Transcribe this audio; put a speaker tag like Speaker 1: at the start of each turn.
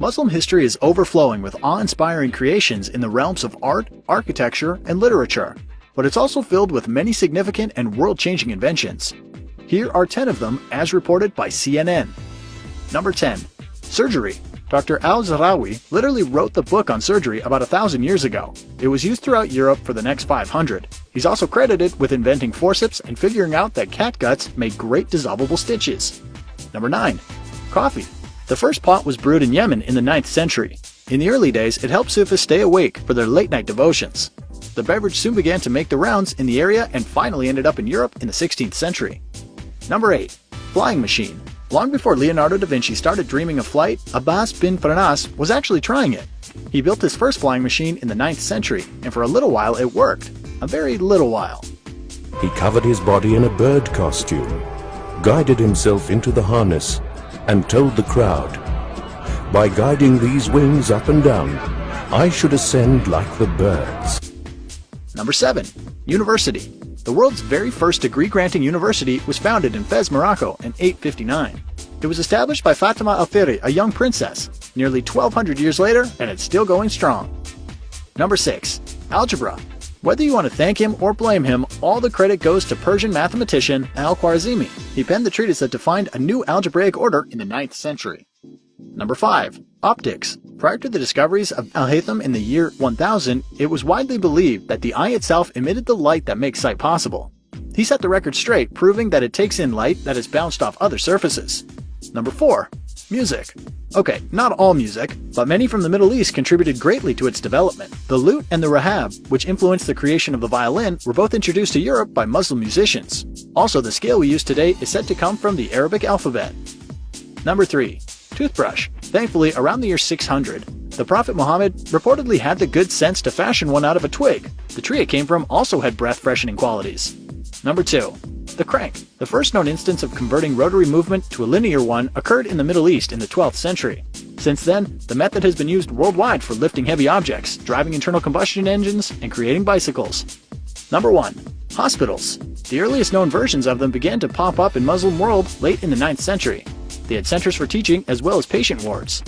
Speaker 1: Muslim history is overflowing with awe-inspiring creations in the realms of art, architecture, and literature, but it's also filled with many significant and world-changing inventions. Here are 10 of them as reported by CNN. Number 10. Surgery. Dr. Al-Zahrawi literally wrote the book on surgery about 1,000 years ago. It was used throughout Europe for the next 500. He's also credited with inventing forceps and figuring out that cat guts make great dissolvable stitches. Number 9. Coffee. The first pot was brewed in Yemen in the 9th century. In the early days, it helped Sufis stay awake for their late-night devotions. The beverage soon began to make the rounds in the area and finally ended up in Europe in the 16th century. Number 8. Flying machine. Long before Leonardo da Vinci started dreaming of flight, Abbas bin Farnas was actually trying it. He built his first flying machine in the 9th century, and for a little while it worked. A very little while.
Speaker 2: He covered his body in a bird costume, guided himself into the harness, and told the crowd, "By guiding these wings up and down, I should ascend like the birds."
Speaker 1: Number 7. University. The world's very first degree-granting university was founded in Fez, Morocco in 859. It was established by Fatima al-Thiri, a young princess, nearly 1,200 years later, and it's still going strong. Number 6. Algebra. Whether you want to thank him or blame him, all the credit goes to Persian mathematician Al-Khwarizmi. He penned the treatise that defined a new algebraic order in the 9th century. Number 5. Optics. Prior to the discoveries of Al-Haytham in the year 1000, it was widely believed that the eye itself emitted the light that makes sight possible. He set the record straight, proving that it takes in light that is bounced off other surfaces. Number 4. Music. Okay, not all music, but many from the Middle East contributed greatly to its development. The lute and the rahab, which influenced the creation of the violin, were both introduced to Europe by Muslim musicians. Also, the scale we use today is said to come from the Arabic alphabet. Number 3. Toothbrush. Thankfully, around the year 600, the Prophet Muhammad reportedly had the good sense to fashion one out of a twig. The tree it came from also had breath-freshening qualities. Number 2. The crank. The first known instance of converting rotary movement to a linear one occurred in the Middle East in the 12th century. Since then, the method has been used worldwide for lifting heavy objects, driving internal combustion engines, and creating bicycles. Number 1. Hospitals. The earliest known versions of them began to pop up in Muslim world late in the 9th century. They had centers for teaching as well as patient wards.